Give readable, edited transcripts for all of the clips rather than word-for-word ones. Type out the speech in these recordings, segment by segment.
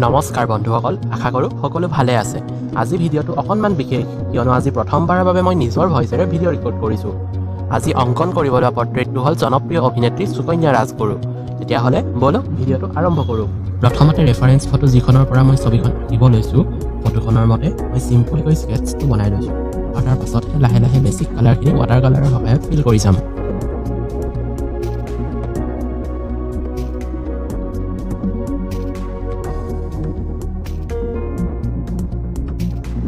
নমস্কাৰ বন্ধুসকল, আশা কৰোঁ সকলো ভালে আছে। আজি ভিডিঅ'টো অকণমান বিশেষ, কিয়নো আজি প্ৰথমবাৰৰ বাবে মই নিজৰ ভইচেৰে ভিডিঅ' ৰেকৰ্ড কৰিছোঁ। আজি অংকন কৰিব লোৱা পৰ্ট্ৰেটটো হ'ল জনপ্ৰিয় অভিনেত্ৰী সুকন্যা ৰাজগুৰু। তেতিয়াহ'লে ব'লক ভিডিঅ'টো আৰম্ভ কৰোঁ। প্ৰথমতে ৰেফাৰেঞ্চ ফটো যিখনৰ পৰা মই ছবিখন আঁকিব লৈছোঁ, ফটোখনৰ মতে মই চিম্পলকৈ স্কেটছটো বনাই লৈছোঁ আৰু তাৰ পাছতহে লাহে লাহে বেছিক কালাৰখিনি ৱাটাৰ কালাৰৰ সহায়ত ফিল কৰি যাম।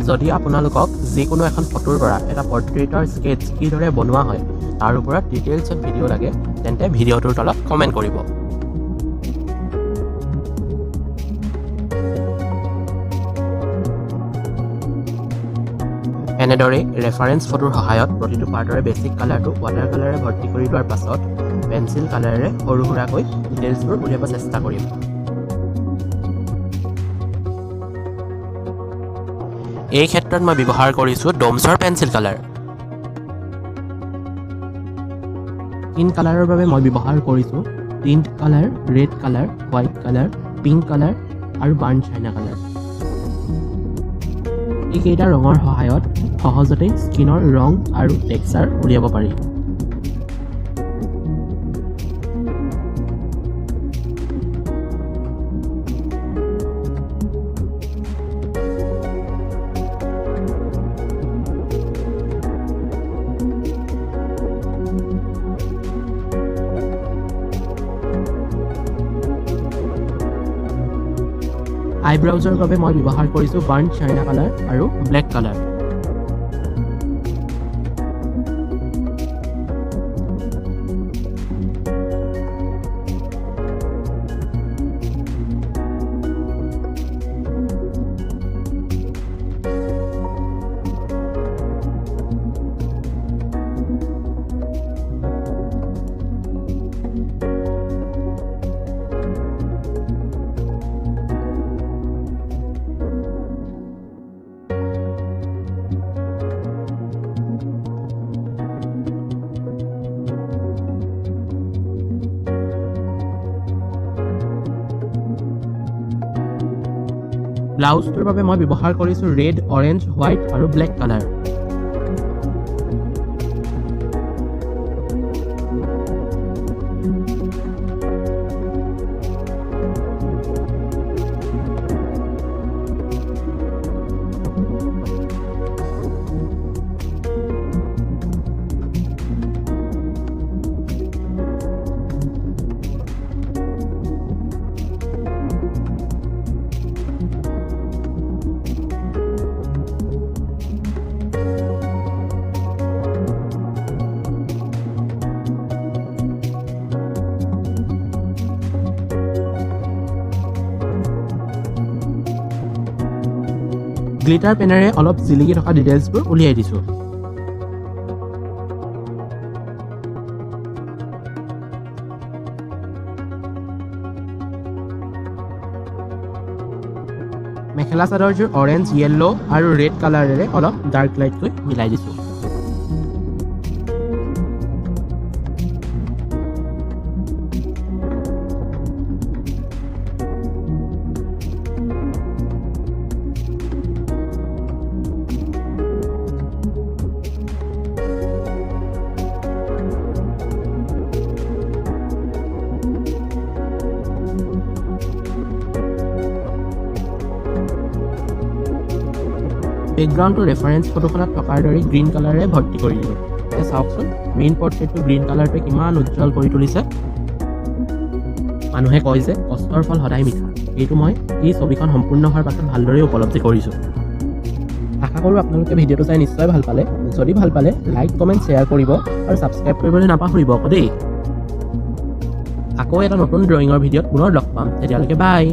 যদি আপোনালোকক যিকোনো এখন ফটোৰ পৰা এটা পৰ্ট্ৰেটৰ স্কেটছ কিদৰে বনোৱা হয় তাৰ ওপৰত ডিটেইলছত ভিডিঅ' লাগে, তেন্তে ভিডিঅ'টোৰ তলত কমেণ্ট কৰিব। এনেদৰেই ৰেফাৰেঞ্চ ফটোৰ সহায়ত প্ৰতিটো পাৰ্টৰে বেছিক কালাৰটো ৱাটাৰ কালাৰে ভৰ্তি কৰি লোৱাৰ পাছত পেঞ্চিল কালাৰেৰে সৰু সুৰাকৈ ডিটেইলছবোৰ উলিয়াব চেষ্টা কৰিম। এই ক্ষেত্ৰত মই ব্যৱহাৰ কৰিছোঁ ডমছৰ পেঞ্চিল কালাৰ। স্কিন কালাৰৰ বাবে মই ব্যৱহাৰ কৰিছোঁ tint colour, red colour, white colour, pink colour আৰু বাৰ্ণ চাইনা কালাৰ। এইকেইটা ৰঙৰ সহায়ত সহজতেই স্কিনৰ ৰং আৰু টেক্সচাৰ উলিয়াব পাৰি। আইব্ৰাউজৰ বাবে মই ব্যৱহাৰ কৰিছোঁ বাৰ্ণ চাইনা কালাৰ আৰু ব্লেক কালাৰ। ব্লাউজটোৰ বাবে মই ব্যৱহাৰ কৰিছোঁ ৰেড, অৰেঞ্জ, হোৱাইট আৰু ব্লেক কালাৰ। গ্লিটাৰ পেনেৰে অলপ জিলিকি থকা ডিটেইলছবোৰ উলিয়াই দিছোঁ। মেখেলা চাদৰযোৰ অৰেঞ্জ, য়েল্ল' আৰু ৰেড কালাৰেৰে অলপ ডাৰ্ক লাইটকৈ মিলাই দিছোঁ। বেকগ্ৰাউণ্ডটো ৰেফাৰেঞ্চ ফটোখনত থকাৰ দৰে গ্ৰীণ কালাৰেৰে ভৰ্তি কৰি দিলোঁ। এতিয়া চাওকচোন মেইন পৰ্ট্ৰেটটো গ্ৰীণ কালাৰটোৱে কিমান উজ্জ্বল কৰি তুলিছে। মানুহে কয় যে কষ্টৰ ফল সদায় মিঠা, এইটো মই এই ছবিখন সম্পূৰ্ণ হোৱাৰ পাছত ভালদৰে উপলব্ধি কৰিছোঁ। আশা কৰোঁ আপোনালোকে ভিডিঅ'টো চাই নিশ্চয় ভাল পালে। যদি ভাল পালে লাইক, কমেণ্ট, শ্বেয়াৰ কৰিব আৰু ছাবস্ক্ৰাইব কৰিবলৈ নাপাহৰিব আকৌ দেই। আকৌ এটা নতুন ড্ৰয়িঙৰ ভিডিঅ'ত পুনৰ লগ পাম। তেতিয়ালৈকে বাই।